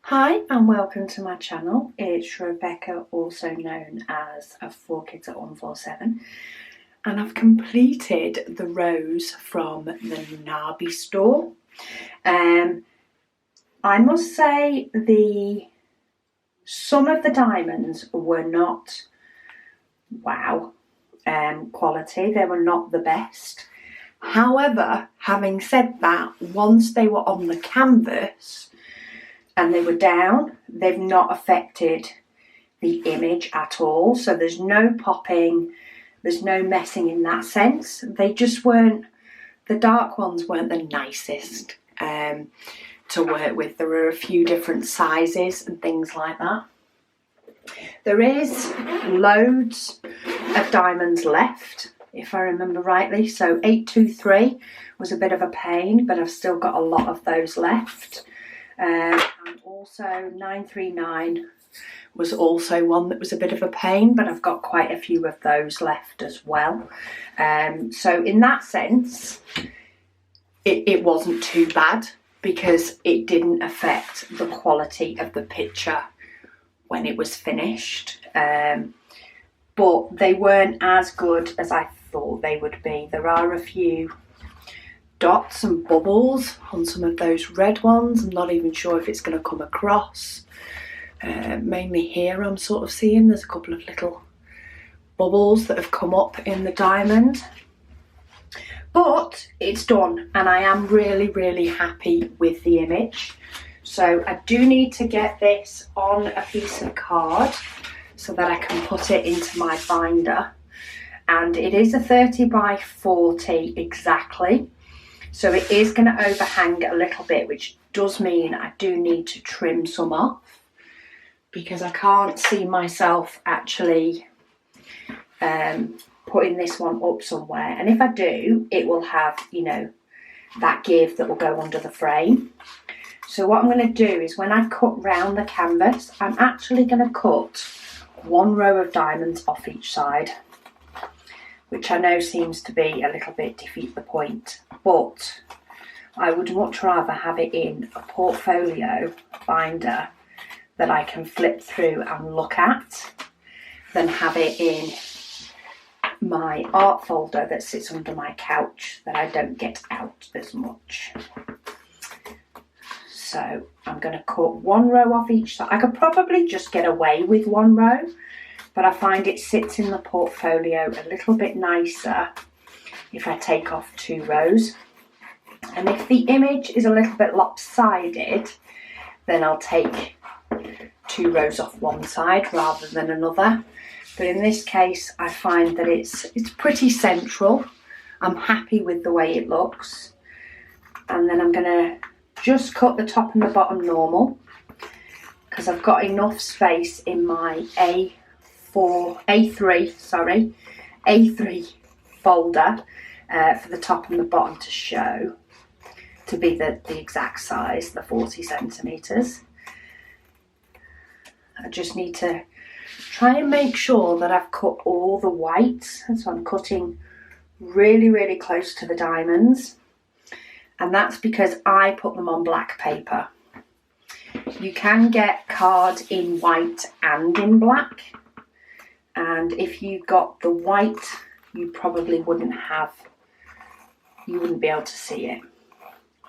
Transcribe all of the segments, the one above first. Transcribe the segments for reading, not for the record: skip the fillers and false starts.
Hi and welcome to my channel. It's Rebecca, also known as 4Kids at 147, and I've completed the rows from the Nabi store. I must say some of the diamonds were not wow quality. They were not the best. However, having said that, once they were on the canvas and they were down, they've not affected the image at all. So there's no popping, there's no messing in that sense. They just weren't, the dark ones weren't the nicest to work with. There were a few different sizes and things like that. There is loads of diamonds left, if I remember rightly. So 823 was a bit of a pain, but I've still got a lot of those left. And also 939 was also one that was a bit of a pain, but I've got quite a few of those left as well. So in that sense, it wasn't too bad because it didn't affect the quality of the picture when it was finished. But they weren't as good as I thought they would be. There are a few dots and bubbles on some of those red ones. I'm not even sure if it's going to come across. Mainly here I'm sort of seeing there's a couple of little bubbles that have come up in the diamond. But it's done and I am really happy with the image. So I do need to get this on a piece of card so that I can put it into my binder. And it is a 30 by 40 exactly. So it is going to overhang a little bit, which does mean I do need to trim some off because I can't see myself actually putting this one up somewhere. And if I do, it will have, you know, that give that will go under the frame. So what I'm going to do is when I cut round the canvas, I'm actually going to cut one row of diamonds off each side, which I know seems to be a little bit defeat the point, but I would much rather have it in a portfolio binder that I can flip through and look at than have it in my art folder that sits under my couch that I don't get out as much. So I'm going to cut one row off each side. I could probably just get away with one row, but I find it sits in the portfolio a little bit nicer if I take off two rows. And if the image is a little bit lopsided, then I'll take two rows off one side rather than another. But in this case, I find that it's pretty central. I'm happy with the way it looks. And then I'm going to just cut the top and the bottom normal because I've got enough space in my A3 folder for the top and the bottom to show to be the exact size, the 40 centimeters. I just need to try and make sure that I've cut all the whites, so I'm cutting really close to the diamonds, and that's because I put them on black paper. You can get card in white and in black, and if you got the white, you probably wouldn't be able to see it,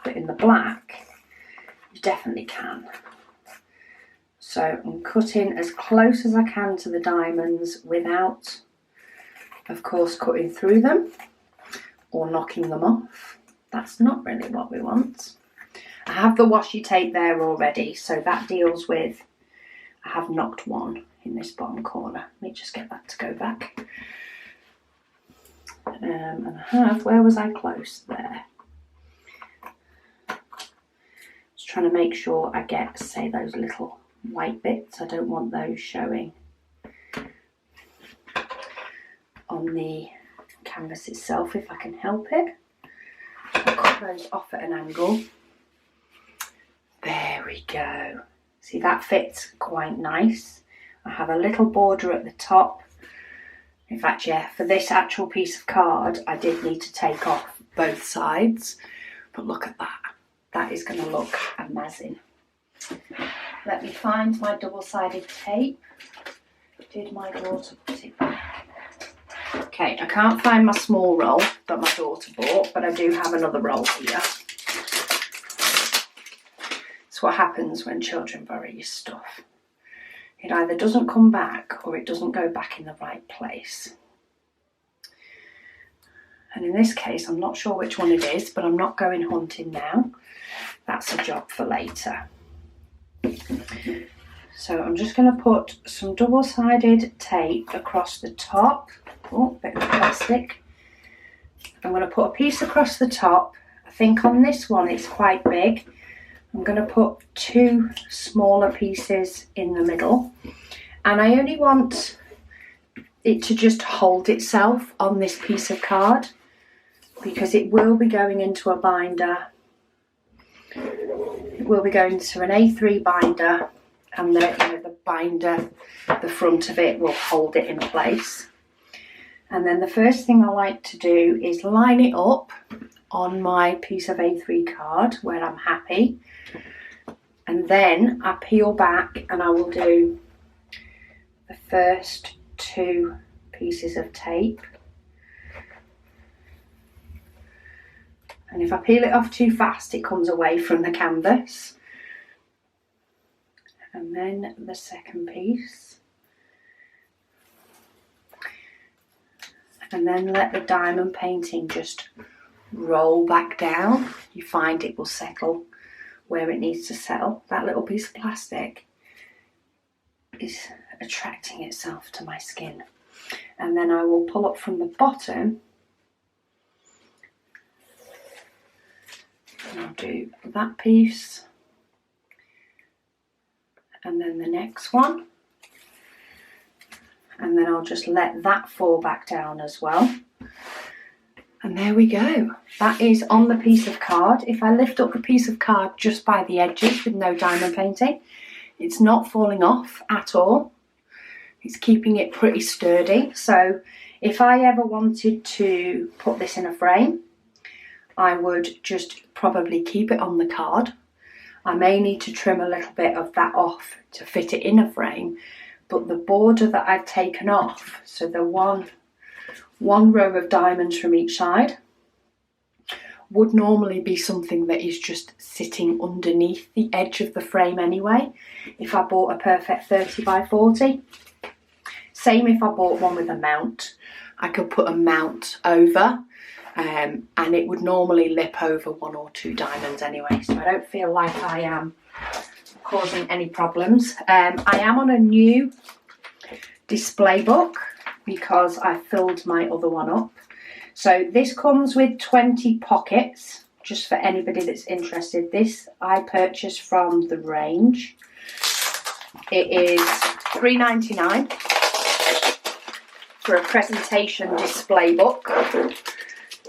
but in the black you definitely can. So I'm cutting as close as I can to the diamonds without, of course, cutting through them or knocking them off. That's not really what we want. I have the washi tape there already, so that deals with, I have knocked one in this bottom corner. Let me just get that to go back. And I have, where was I close? There. Just trying to make sure I get, say, those little white bits. I don't want those showing on the canvas itself if I can help it. I'll cut those off at an angle. There we go. See, that fits quite nice. I have a little border at the top. In fact, yeah, for this actual piece of card, I did need to take off both sides. But look at that. That is going to look amazing. Let me find my double-sided tape. Did my daughter put it back? Okay, I can't find my small roll that my daughter bought, but I do have another roll here. It's what happens when children borrow your stuff. It either doesn't come back or it doesn't go back in the right place. And in this case, I'm not sure which one it is, but I'm not going hunting now. That's a job for later. So I'm just going to put some double-sided tape across the top. Oh, bit of plastic. I'm going to put a piece across the top. I think on this one it's quite big. I'm going to put 2 smaller pieces in the middle. And I only want it to just hold itself on this piece of card, because it will be going into a binder. It will be going to an A3 binder, and the binder, the front of it will hold it in place. And then the first thing I like to do is line it up on my piece of A3 card where I'm happy. And then I peel back and I will do the first 2 pieces of tape. And if I peel it off too fast, it comes away from the canvas. And then the second piece. And then let the diamond painting just roll back down. You find it will settle where it needs to settle. That little piece of plastic is attracting itself to my skin. And then I will pull up from the bottom. And I'll do that piece, and then the next one, and then I'll just let that fall back down as well. And there we go. That is on the piece of card. If I lift up the piece of card just by the edges with no diamond painting, it's not falling off at all. It's keeping it pretty sturdy. So if I ever wanted to put this in a frame, I would just probably keep it on the card. I may need to trim a little bit of that off to fit it in a frame, but the border that I've taken off, so the one row of diamonds from each side, would normally be something that is just sitting underneath the edge of the frame anyway, if I bought a perfect 30 by 40. Same if I bought one with a mount. I could put a mount over, and it would normally lip over 1 or 2 diamonds anyway, so I don't feel like I am causing any problems. I am on a new display book because I filled my other one up. So this comes with 20 pockets, just for anybody that's interested. This I purchased from The Range. It is $3.99 for a presentation display book.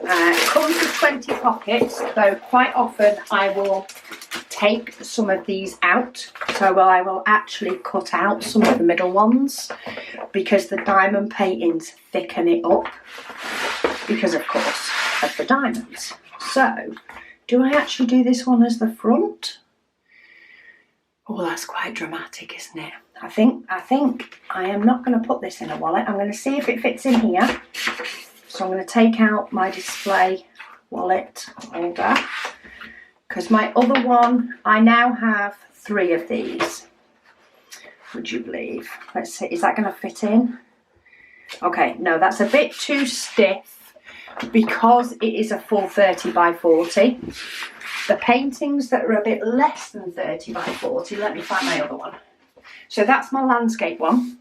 It comes with 20 pockets, though quite often I will take some of these out. So I will actually cut out some of the middle ones because the diamond paintings thicken it up because, of course, of the diamonds. So, do I actually do this one as the front? Oh, that's quite dramatic, isn't it? I think I am not going to put this in a wallet. I'm going to see if it fits in here. So I'm going to take out my display wallet holder, because my other one, I now have 3 of these. Would you believe? Let's see, is that going to fit in? Okay, no, that's a bit too stiff because it is a full 30 by 40. The paintings that are a bit less than 30 by 40, let me find my other one. So that's my landscape one.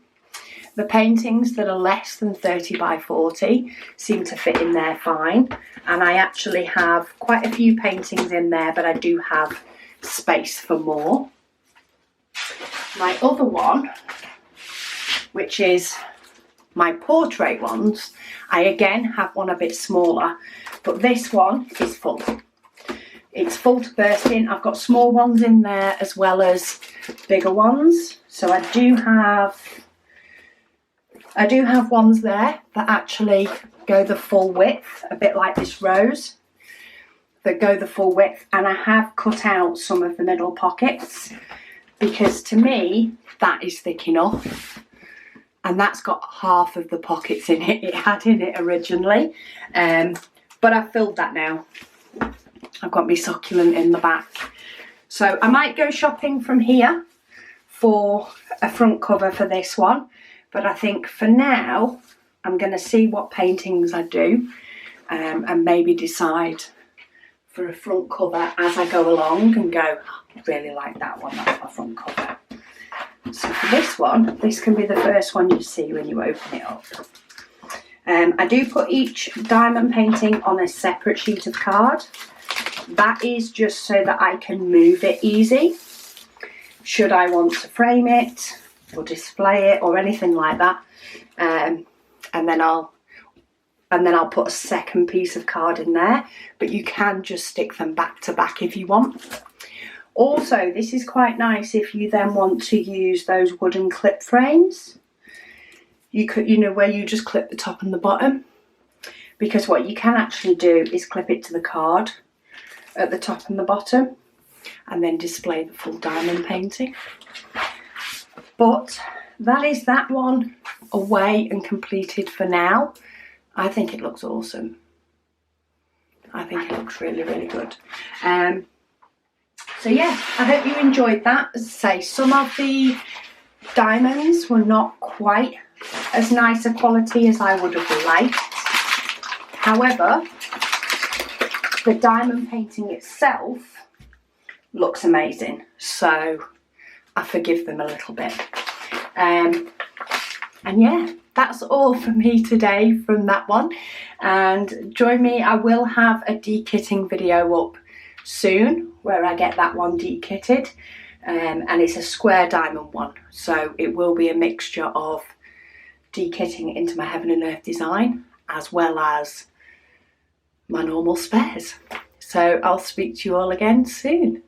The paintings that are less than 30 by 40 seem to fit in there fine. And I actually have quite a few paintings in there, but I do have space for more. My other one, which is my portrait ones, I again have one a bit smaller, but this one is full. It's full to bursting. I've got small ones in there as well as bigger ones. So I do have ones there that actually go the full width, a bit like this rose, that go the full width, and I have cut out some of the middle pockets because to me that is thick enough, and that's got half of the pockets in it had in it originally, but I've filled that now. I've got my succulent in the back, so I might go shopping from here for a front cover for this one, but I think for now I'm going to see what paintings I do, and maybe decide for a front cover as I go along and go, I really like that one, that's my front cover. So for this one, this can be the first one you see when you open it up. I do put each diamond painting on a separate sheet of card. That is just so that I can move it easy, should I want to frame it or display it or anything like that. And then I'll put a second piece of card in there, but you can just stick them back to back if you want. Also, this is quite nice if you then want to use those wooden clip frames. You could, you know, where you just clip the top and the bottom, because what you can actually do is clip it to the card at the top and the bottom and then display the full diamond painting. But that is that one away and completed for now. I think it looks awesome. I think it looks really, really good. So yeah, I hope you enjoyed that. As I say, some of the diamonds were not quite as nice a quality as I would have liked. However, the diamond painting itself looks amazing, so I forgive them a little bit. And yeah, that's all for me today from that one. And join me, I will have a dekitting video up soon where I get that one dekitted, and it's a square diamond one, so it will be a mixture of dekitting into my Heaven and Earth design as well as my normal spares. So I'll speak to you all again soon.